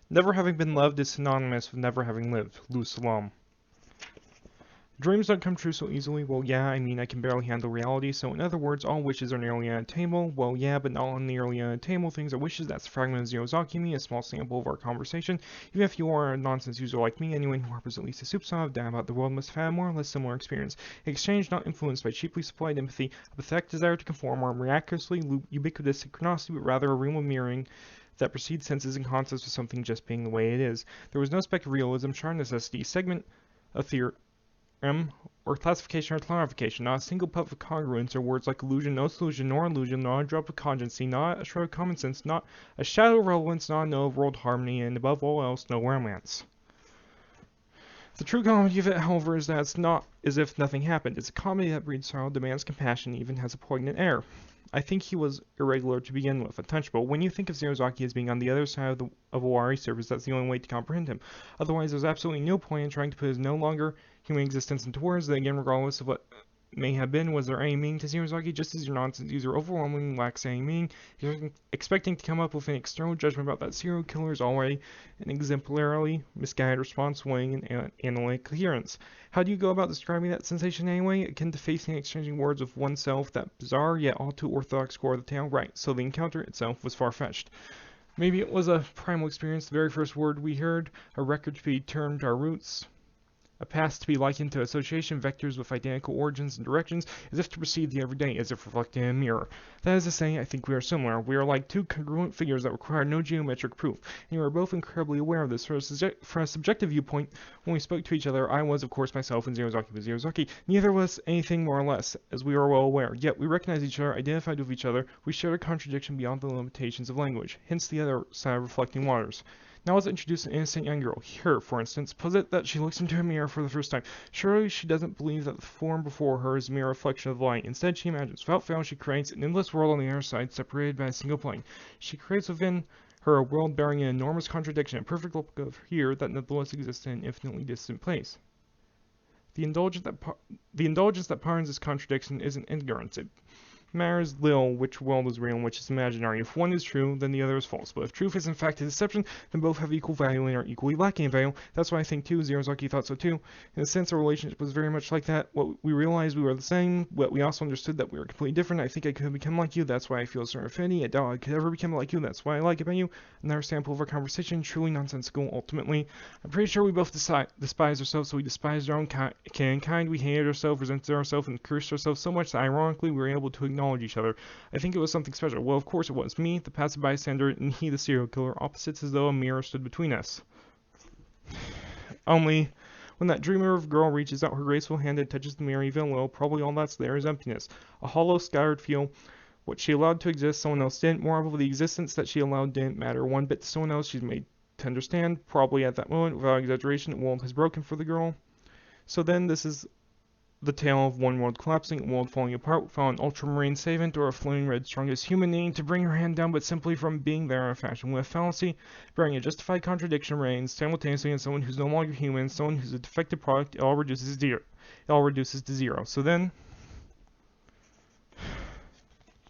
Never having been loved is synonymous with never having lived. Lou Salam. Dreams don't come true so easily. Well, yeah, I mean, I can barely handle reality, so in other words, all wishes are nearly unattainable. Well, yeah, but not all nearly unattainable things are wishes. That's a fragment of Zerozaki me, a small sample of our conversation. Even if you are a nonsense user like me, anyone who harbors at least a soupçon of doubt about the world must have had more or less similar experience. Exchange not influenced by cheaply supplied empathy, a pathetic desire to conform, or a miraculously ubiquitous synchronicity, but rather a realm of mirroring that precedes senses and concepts of something just being the way it is. There was no speck of realism, sharp necessity, segment of theory, or classification or clarification, not a single puff of congruence or words like illusion, no solution, nor illusion, not a drop of cogency, not a shred of common sense, not a shadow of relevance, not a no of world harmony, and above all else, no romance. The true comedy of it, however, is that it's not as if nothing happened. It's a comedy that breeds sorrow, demands compassion, and even has a poignant air. I think he was irregular to begin with, untouchable. When you think of Zerozaki as being on the other side of a Wari surface, that's the only way to comprehend him. Otherwise, there's absolutely no point in trying to put his no longer human existence into words. Then again, regardless of what may have been, was there any meaning to Zerozaki? Just as your nonsense user overwhelmingly lacks any meaning, you're expecting to come up with an external judgment about that serial killer is already an exemplarily misguided response weighing in analytic coherence. How do you go about describing that sensation anyway? Akin to facing and exchanging words with oneself, that bizarre yet all too orthodox core of the tale. Right, so the encounter itself was far-fetched. Maybe it was a primal experience, the very first word we heard, a record to be turned our roots, a past to be likened to association vectors with identical origins and directions, as if to perceive the everyday, as if reflected in a mirror. That is to say, I think we are similar. We are like two congruent figures that require no geometric proof, and we are both incredibly aware of this. From a subjective viewpoint, when we spoke to each other, I was, of course, myself, and Zerozaki was Zerozaki. Neither of us anything more or less, as we are well aware. Yet we recognized each other, identified with each other. We shared a contradiction beyond the limitations of language, hence the other side of reflecting waters. Now let's introduce an innocent young girl. Her, for instance, posit that she looks into a mirror for the first time. Surely she doesn't believe that the form before her is a mere reflection of light. Instead, she imagines. Without fail, she creates an endless world on the other side, separated by a single plane. She creates within her a world bearing an enormous contradiction, a perfect replica of here that nevertheless exists in an infinitely distant place. The indulgence that pardons this contradiction isn't ignorance. It matters little which world is real and which is imaginary. If one is true, then the other is false. But if truth is in fact a deception, then both have equal value and are equally lacking in value. That's why I think too, Zerozaki thought so too. In a sense, our relationship was very much like that. What we realized we were the same, but we also understood that we were completely different. I think I could become like you, that's why I feel a certain affinity. I doubt I could ever become like you, that's why I like about you. Another sample of our conversation, truly nonsensical ultimately. I'm pretty sure we both despise ourselves, so we despised our own kind. We hated ourselves, resented ourselves, and cursed ourselves so much that ironically we were able to acknowledge each other. I think it was something special. Well, of course it was. Me, the passive bystander, and he, the serial killer, opposites as though a mirror stood between us. Only, when that dreamer of a girl reaches out her graceful hand and touches the mirror even a little, probably all that's there is emptiness. A hollow, scattered feel. What she allowed to exist, someone else didn't. Moreover, the existence that she allowed didn't matter one bit to someone else. She's made to understand. Probably at that moment, without exaggeration, the world has broken for the girl. So then, this is the tale of one world collapsing, a world falling apart without an ultramarine savant or a flowing red strongest human needing to bring her hand down, but simply from being there in a fashion with fallacy, bearing a justified contradiction reigns simultaneously in someone who's no longer human, someone who's a defective product. It all reduces to zero. So then,